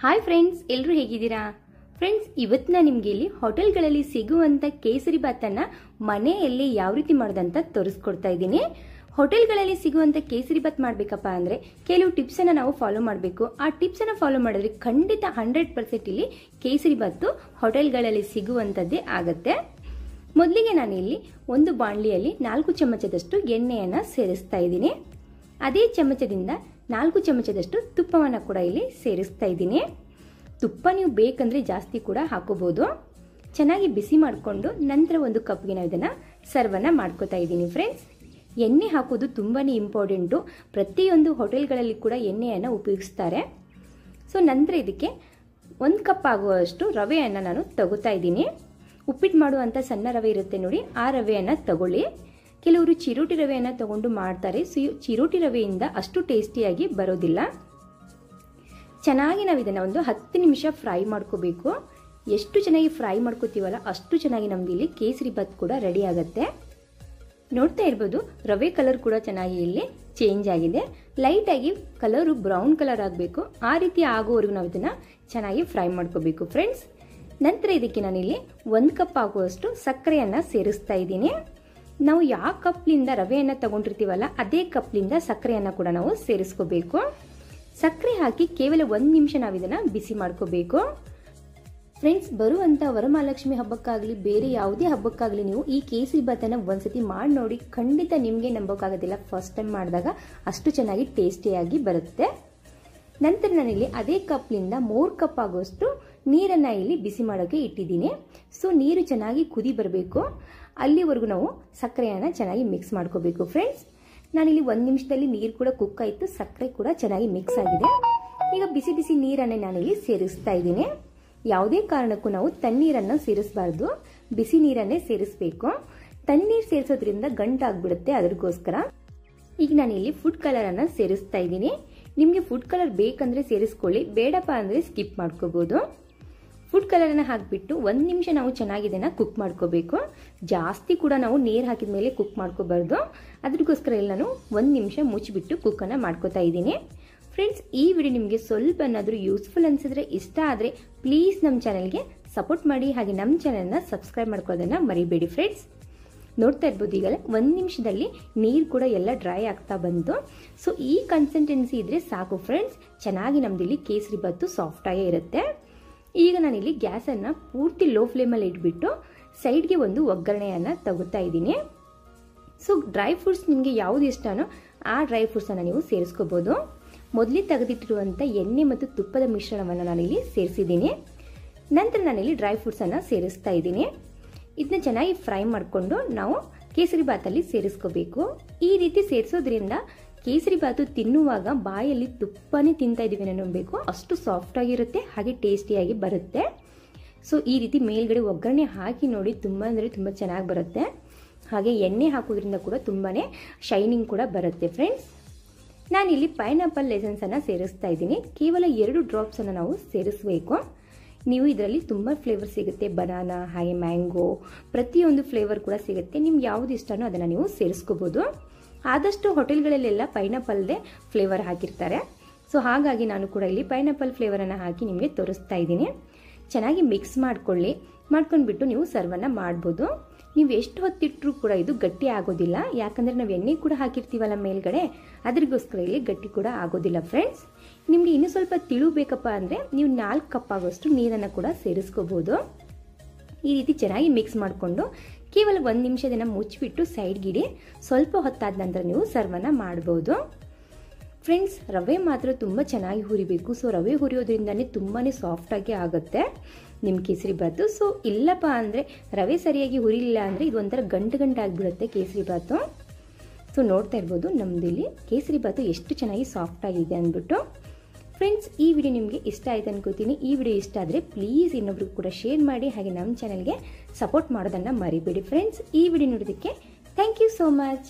Hi friends, ಎಲ್ಲರೂ ಹೇಗಿದ್ದೀರಾ? Friends, ಇವತ್ತು ನಾನು ನಿಮಗೆ ಇಲ್ಲಿ ಹೋಟೆಲ್ಗಳಲ್ಲಿ ಸಿಗುವಂತ ಕೇಸರಿ ಬಾತನ್ನ ಮನೆಯಲ್ಲಿ ಯಾವ ರೀತಿ ಮಾಡೋದಂತ ತೋರಿಸ್ಕೊಡ್ತಾ ಇದ್ದೀನಿ. ಹೋಟೆಲ್ಗಳಲ್ಲಿ ಸಿಗುವಂತ ಕೇಸರಿ ಬಾತ್ ಮಾಡಬೇಕಪ್ಪ ಅಂದ್ರೆ ಕೆಲವು ಟಿಪ್ಸ್ ಅನ್ನ ನಾವು ಫಾಲೋ ಮಾಡಬೇಕು. ಆ ಟಿಪ್ಸ್ ಅನ್ನ ಫಾಲೋ ಮಾಡಿದ್ರೆ ಖಂಡಿತ 100% ಇಲ್ಲಿ ಕೇಸರಿ ಬಾತು ಹೋಟೆಲ್ಗಳಲ್ಲಿ ಸಿಗುವಂತದ್ದೇ ಆಗತ್ತೆ. ಮೊದಲಿಗೆ ನಾನು ಇಲ್ಲಿ ಒಂದು ಬಾಣಲಿಯಲ್ಲಿ 4 ಚಮಚದಷ್ಟು ಎಣ್ಣೆಯನ್ನ ಸೇರಿಸ್ತಾ ಇದ್ದೀನಿ. ಅದೇ ಚಮಚದಿಂದ 4 ಚಮಚದಷ್ಟು ತುಪ್ಪವನ್ನು ಕೂಡ ಇಲ್ಲಿ ಸೇರಿಸ್ತಾ ಇದ್ದೀನಿ. ತುಪ್ಪ ನೀವು ಬೇಕಂದ್ರೆ ಜಾಸ್ತಿ ಕೂಡ ಹಾಕೋಬಹುದು. ಚೆನ್ನಾಗಿ ಬಿಸಿ ಮಾಡಿಕೊಂಡು ನಂತರ ಒಂದು ಕಪ್ಗೆ ನಾವು ಇದನ್ನ ಸರ್ವನ್ನ ಮಾಡ್ಕೋತಾ ಇದ್ದೀನಿ. ಫ್ರೆಂಡ್ಸ್, ಎಣ್ಣೆ ಹಾಕೋದು ತುಂಬಾನೇ ಇಂಪಾರ್ಟೆಂಟು. ಪ್ರತಿಯೊಂದು ಹೋಟೆಲ್ಗಳಲ್ಲಿ ಕೂಡ ಎಣ್ಣೆಯನ್ನು ಉಪಯೋಗಿಸ್ತಾರೆ. ಸೊ ನಂತರ ಇದಕ್ಕೆ 1 ಕಪ್ ಆಗುವಷ್ಟು ರವೆಯನ್ನು ನಾನು ತಗೋತಾ ಇದ್ದೀನಿ. ಉಪ್ಪಿಟ್ಟು ಮಾಡುವಂಥ ಸಣ್ಣ ರವೆ ಇರುತ್ತೆ ನೋಡಿ, ಆ ರವೆಯನ್ನು ತಗೊಳ್ಳಿ. ಕೆಲವರು ಚಿರೋಟಿ ರವೆಯನ್ನು ತಗೊಂಡು ಮಾಡ್ತಾರೆ. ಚಿರೋಟಿ ರವೆಯಿಂದ ಅಷ್ಟು ಟೇಸ್ಟಿಯಾಗಿ ಬರೋದಿಲ್ಲ. ಚೆನ್ನಾಗಿ ನಾವು ಇದನ್ನು ಒಂದು 10 ನಿಮಿಷ ಫ್ರೈ ಮಾಡ್ಕೋಬೇಕು. ಎಷ್ಟು ಚೆನ್ನಾಗಿ ಫ್ರೈ ಮಾಡ್ಕೋತೀವಲ್ಲ ಅಷ್ಟು ಚೆನ್ನಾಗಿ ನಮ್ದು ಇಲ್ಲಿ ಕೇಸರಿ ಬಾತ್ ಕೂಡ ರೆಡಿ ಆಗುತ್ತೆ. ನೋಡ್ತಾ ಇರ್ಬೋದು, ರವೆ ಕಲರ್ ಕೂಡ ಚೆನ್ನಾಗಿ ಇಲ್ಲಿ ಚೇಂಜ್ ಆಗಿದೆ. ಲೈಟ್ ಆಗಿ ಕಲರು ಬ್ರೌನ್ ಕಲರ್ ಆಗಬೇಕು. ಆ ರೀತಿ ಆಗೋವರೆಗೂ ನಾವು ಇದನ್ನ ಚೆನ್ನಾಗಿ ಫ್ರೈ ಮಾಡ್ಕೋಬೇಕು. ಫ್ರೆಂಡ್ಸ್, ನಂತರ ಇದಕ್ಕೆ ನಾನಿಲ್ಲಿ 1 ಕಪ್ ಆಗುವಷ್ಟು ಸಕ್ಕರೆಯನ್ನ ಸೇರಿಸ್ತಾ ಇದ್ದೀನಿ. ನಾವು ಯಾವ ಕಪ್ಲಿಂದ ರವೆಯನ್ನು ತಗೊಂಡಿರ್ತೀವಲ್ಲ ಅದೇ ಕಪ್ಲಿಂದ ಸಕ್ಕರೆಯನ್ನು ಕೂಡ ನಾವು ಸೇರಿಸ್ಕೋಬೇಕು. ಸಕ್ಕರೆ ಹಾಕಿ ಕೇವಲ 1 ನಿಮಿಷ ನಾವು ಇದನ್ನ ಬಿಸಿ ಮಾಡ್ಕೋಬೇಕು. ಫ್ರೆಂಡ್ಸ್, ಬರುವಂತ ವರಮಹಾಲಕ್ಷ್ಮಿ ಹಬ್ಬಕ್ಕಾಗಲಿ ಬೇರೆ ಯಾವುದೇ ಹಬ್ಬಕ್ಕಾಗಲಿ ನೀವು ಈ ಕೇಸರಿ ಬಾತನ್ನ ಒಂದ್ಸತಿ ಮಾಡಿ ನೋಡಿ. ಖಂಡಿತ ನಿಮಗೆ ನಂಬೋಕ್ಕಾಗೋದಿಲ್ಲ, ಫಸ್ಟ್ ಟೈಮ್ ಮಾಡಿದಾಗ ಅಷ್ಟು ಚೆನ್ನಾಗಿ ಟೇಸ್ಟಿಯಾಗಿ ಬರುತ್ತೆ. ನಂತರ ನಾನಿಲ್ಲಿ ಅದೇ ಕಪ್ಲಿಂದ 3 ಕಪ್ ಆಗುವಷ್ಟು ನೀರನ್ನ ಇಲ್ಲಿ ಬಿಸಿ ಮಾಡೋಕೆ ಇಟ್ಟಿದ್ದೀನಿ. ಸೊ ನೀರು ಚೆನ್ನಾಗಿ ಕುದಿ ಬರಬೇಕು. ಅಲ್ಲಿವರೆಗೂ ನಾವು ಸಕ್ಕರೆಯನ್ನ ಚೆನ್ನಾಗಿ ಮಿಕ್ಸ್ ಮಾಡ್ಕೋಬೇಕು. ಫ್ರೆಂಡ್ಸ್, ನಾನಿಲ್ಲಿ 1 ನಿಮಿಷದಲ್ಲಿ ನೀರು ಕೂಡ ಕುಕ್ ಆಯಿತು, ಸಕ್ಕರೆ ಕೂಡ ಚೆನ್ನಾಗಿ ಮಿಕ್ಸ್ ಆಗಿದೆ. ಈಗ ಬಿಸಿ ಬಿಸಿ ನೀರನ್ನೇ ನಾನಿಲ್ಲಿ ಸೇರಿಸ್ತಾ ಇದ್ದೀನಿ. ಯಾವುದೇ ಕಾರಣಕ್ಕೂ ನಾವು ತಣ್ಣೀರನ್ನ ಸೇರಿಸಬಾರ್ದು, ಬಿಸಿ ನೀರನ್ನೇ ಸೇರಿಸಬೇಕು. ತಣ್ಣೀರು ಸೇರಿಸೋದ್ರಿಂದ ಗಂಟಾಗ್ಬಿಡುತ್ತೆ, ಅದಕ್ಕೋಸ್ಕರ. ಈಗ ನಾನಿಲ್ಲಿ ಫುಡ್ ಕಲರ್ ಅನ್ನ ಸೇರಿಸ್ತಾ ಇದ್ದೀನಿ. ನಿಮಗೆ ಫುಡ್ ಕಲರ್ ಬೇಕಂದ್ರೆ ಸೇರಿಸ್ಕೊಳ್ಳಿ, ಬೇಡಪ್ಪ ಅಂದ್ರೆ ಸ್ಕಿಪ್ ಮಾಡ್ಕೋಬಹುದು. ಫುಡ್ ಕಲರ್ ಅನ್ನ ಹಾಕ್ಬಿಟ್ಟು 1 ನಿಮಿಷ ನಾವು ಚೆನ್ನಾಗಿ ಇದನ್ನ ಕುಕ್ ಮಾಡ್ಕೋಬೇಕು. ಜಾಸ್ತಿ ಕೂಡ ನಾವು ನೀರು ಹಾಕಿದ ಮೇಲೆ ಕುಕ್ ಮಾಡ್ಕೋಬಾರ್ದು. ಅದಕ್ಕೋಸ್ಕರ ಇಲ್ಲಿ ನಾನು 1 ನಿಮಿಷ ಮುಚ್ಚಿಬಿಟ್ಟು ಕುಕ್ ಅನ್ನ ಮಾಡ್ಕೋತಾ ಇದ್ದೀನಿ. ಫ್ರೆಂಡ್ಸ್, ಈ ವಿಡಿಯೋ ನಿಮಗೆ ಸ್ವಲ್ಪ ಏನಾದರೂ ಯೂಸ್ಫುಲ್ ಅನ್ಸಿದ್ರೆ, ಇಷ್ಟ ಆದ್ರೆ ಪ್ಲೀಸ್ ನಮ್ಮ ಚಾನೆಲ್ಗೆ ಸಪೋರ್ಟ್ ಮಾಡಿ. ಹಾಗೆ ನಮ್ಮ ಚಾನೆಲ್ನ ಸಬ್ಸ್ಕ್ರೈಬ್ ಮಾಡ್ಕೊಳ್ಳೋದನ್ನ ಮರಿಬೇಡಿ. ಫ್ರೆಂಡ್ಸ್, ನೋಡ್ತಾ ಇರ್ಬೋದು, ಈಗಲೇ 1 ನಿಮಿಷದಲ್ಲಿ ನೀರು ಕೂಡ ಎಲ್ಲ ಡ್ರೈ ಆಗ್ತಾ ಬಂತು. ಸೊ ಈ ಕನ್ಸಿಸ್ಟೆನ್ಸಿ ಇದ್ರೆ ಸಾಕು ಫ್ರೆಂಡ್ಸ್. ಚೆನ್ನಾಗಿ ನಮ್ದಿಲ್ಲಿ ಕೇಸರಿ ಬಾತು ಸಾಫ್ಟ್ ಆಗೇ ಇರುತ್ತೆ. ಈಗ ನಾನಿಲ್ಲಿ ಗ್ಯಾಸನ್ನು ಪೂರ್ತಿ ಲೋ ಫ್ಲೇಮಲ್ಲಿ ಇಟ್ಬಿಟ್ಟು ಸೈಡ್ಗೆ ಒಂದು ಒಗ್ಗರಣೆಯನ್ನು ತಗೋತಾ ಇದ್ದೀನಿ. ಸೊ ಡ್ರೈ ಫ್ರೂಟ್ಸ್ ನಿಮಗೆ ಯಾವುದು ಇಷ್ಟನೋ ಆ ಡ್ರೈ ಫ್ರೂಟ್ಸನ್ನು ನೀವು ಸೇರಿಸ್ಕೋಬೋದು. ಮೊದಲೇ ತೆಗೆದಿಟ್ಟಿರುವಂಥ ಎಣ್ಣೆ ಮತ್ತು ತುಪ್ಪದ ಮಿಶ್ರಣವನ್ನು ನಾನಿಲ್ಲಿ ಸೇರಿಸಿದ್ದೀನಿ. ನಂತರ ನಾನಿಲ್ಲಿ ಡ್ರೈ ಫ್ರೂಟ್ಸನ್ನು ಸೇರಿಸ್ತಾ ಇದ್ದೀನಿ. ಇದನ್ನ ಚೆನ್ನಾಗಿ ಫ್ರೈ ಮಾಡಿಕೊಂಡು ನಾವು ಕೇಸರಿ ಬಾತಲ್ಲಿ ಸೇರಿಸ್ಕೋಬೇಕು. ಈ ರೀತಿ ಸೇರಿಸೋದ್ರಿಂದ ಕೇಸರಿ ಬಾತು ತಿನ್ನುವಾಗ ಬಾಯಲ್ಲಿ ತುಪ್ಪನೇ ತಿಂತಾ ಇದೀವಿ ಅನ್ನಬೇಕು, ಅಷ್ಟು ಸಾಫ್ಟ್ ಆಗಿರುತ್ತೆ, ಹಾಗೆ ಟೇಸ್ಟಿಯಾಗಿ ಬರುತ್ತೆ. ಸೊ ಈ ರೀತಿ ಮೇಲ್ಗಡೆ ಒಗ್ಗರಣೆ ಹಾಕಿ ನೋಡಿ, ತುಂಬ ಅಂದರೆ ತುಂಬ ಚೆನ್ನಾಗಿ ಬರುತ್ತೆ. ಹಾಗೆ ಎಣ್ಣೆ ಹಾಕೋದ್ರಿಂದ ಕೂಡ ತುಂಬಾನೇ ಶೈನಿಂಗ್ ಕೂಡ ಬರುತ್ತೆ. ಫ್ರೆಂಡ್ಸ್, ನಾನಿಲ್ಲಿ ಪೈನಾಪಲ್ ಎಸೆನ್ಸ್ ಅನ್ನ ಸೇರಿಸ್ತಾ ಇದ್ದೀನಿ. ಕೇವಲ 2 ಡ್ರಾಪ್ಸ್ ಅನ್ನು ನಾವು ಸೇರಿಸಬೇಕು. ನೀವು ಇದರಲ್ಲಿ ತುಂಬ ಫ್ಲೇವರ್ ಸಿಗುತ್ತೆ, ಬನಾನಾ ಹಾಗೆ ಮ್ಯಾಂಗೋ, ಪ್ರತಿಯೊಂದು ಫ್ಲೇವರ್ ಕೂಡ ಸಿಗುತ್ತೆ. ನಿಮ್ಗೆ ಯಾವ್ದು ಇಷ್ಟನೋ ಅದನ್ನು ನೀವು ಸೇರಿಸ್ಕೋಬಹುದು. ಆದಷ್ಟು ಹೋಟೆಲ್ಗಳಲ್ಲೆಲ್ಲ ಪೈನಾಪಲ್ದೇ ಫ್ಲೇವರ್ ಹಾಕಿರ್ತಾರೆ. ಸೊ ಹಾಗಾಗಿ ನಾನು ಕೂಡ ಇಲ್ಲಿ ಪೈನಾಪಲ್ ಫ್ಲೇವರನ್ನು ಹಾಕಿ ನಿಮಗೆ ತೋರಿಸ್ತಾ ಇದ್ದೀನಿ. ಚೆನ್ನಾಗಿ ಮಿಕ್ಸ್ ಮಾಡ್ಕೊಂಡ್ಬಿಟ್ಟು ನೀವು ಸರ್ವನ್ನ ಮಾಡ್ಬೋದು. ನೀವು ಎಷ್ಟು ಹೊತ್ತಿಟ್ಟರೂ ಕೂಡ ಇದು ಗಟ್ಟಿ ಆಗೋದಿಲ್ಲ, ಯಾಕಂದರೆ ನಾವು ಎಣ್ಣೆ ಕೂಡ ಹಾಕಿರ್ತೀವಲ್ಲ ಮೇಲ್ಗಡೆ, ಅದಕ್ಕೋಸ್ಕರ ಇಲ್ಲಿ ಗಟ್ಟಿ ಕೂಡ ಆಗೋದಿಲ್ಲ. ಫ್ರೆಂಡ್ಸ್, ನಿಮಗೆ ಇನ್ನೂ ಸ್ವಲ್ಪ ತಿಳು ಬೇಕಪ್ಪ ಅಂದರೆ ನೀವು 4 ಕಪ್ ಆಗೋಷ್ಟು ನೀರನ್ನು ಕೂಡ ಸೇರಿಸ್ಕೋಬಹುದು. ಈ ರೀತಿ ಚೆನ್ನಾಗಿ ಮಿಕ್ಸ್ ಮಾಡಿಕೊಂಡು ಕೇವಲ 1 ನಿಮಿಷ ಇದನ್ನು ಮುಚ್ಚಿಬಿಟ್ಟು ಸೈಡ್ಗಿಡಿ. ಸ್ವಲ್ಪ ಹೊತ್ತಾದ ನಂತರ ನೀವು ಸರ್ವನ್ನ ಮಾಡ್ಬೋದು. ಫ್ರೆಂಡ್ಸ್, ರವೆ ಮಾತ್ರ ತುಂಬ ಚೆನ್ನಾಗಿ ಹುರಿಬೇಕು. ಸೊ ರವೆ ಹುರಿಯೋದ್ರಿಂದನೇ ತುಂಬಾ ಸಾಫ್ಟಾಗಿ ಆಗುತ್ತೆ ನಿಮ್ಮ ಕೇಸರಿ ಬಾತು. ಸೊ ಇಲ್ಲಪ್ಪ ಅಂದರೆ ರವೆ ಸರಿಯಾಗಿ ಹುರಿಲಿಲ್ಲ ಅಂದರೆ ಇದು ಒಂಥರ ಗಂಟು ಆಗಿಬಿಡುತ್ತೆ ಕೇಸರಿ ಬಾತು. ಸೊ ನೋಡ್ತಾ ಇರ್ಬೋದು ನಮ್ಮದಿಲ್ಲಿ ಕೇಸರಿ ಬಾತು ಎಷ್ಟು ಚೆನ್ನಾಗಿ ಸಾಫ್ಟ್ ಆಗಿದೆ ಅಂದ್ಬಿಟ್ಟು. ಫ್ರೆಂಡ್ಸ್, ಈ ವಿಡಿಯೋ ನಿಮಗೆ ಇಷ್ಟ ಆಯ್ತು ಅನ್ಕೋತೀನಿ. ಈ ವಿಡಿಯೋ ಇಷ್ಟ ಆದರೆ ಪ್ಲೀಸ್ ಇನ್ನೊಬ್ರಿಗೆ ಕೂಡ ಶೇರ್ ಮಾಡಿ. ಹಾಗೆ ನಮ್ಮ ಚಾನೆಲ್ಗೆ ಸಪೋರ್ಟ್ ಮಾಡೋದನ್ನು ಮರಿಬೇಡಿ. ಫ್ರೆಂಡ್ಸ್, ಈ ವಿಡಿಯೋ ನೋಡೋದಕ್ಕೆ ಥ್ಯಾಂಕ್ ಯು ಸೋ ಮಚ್.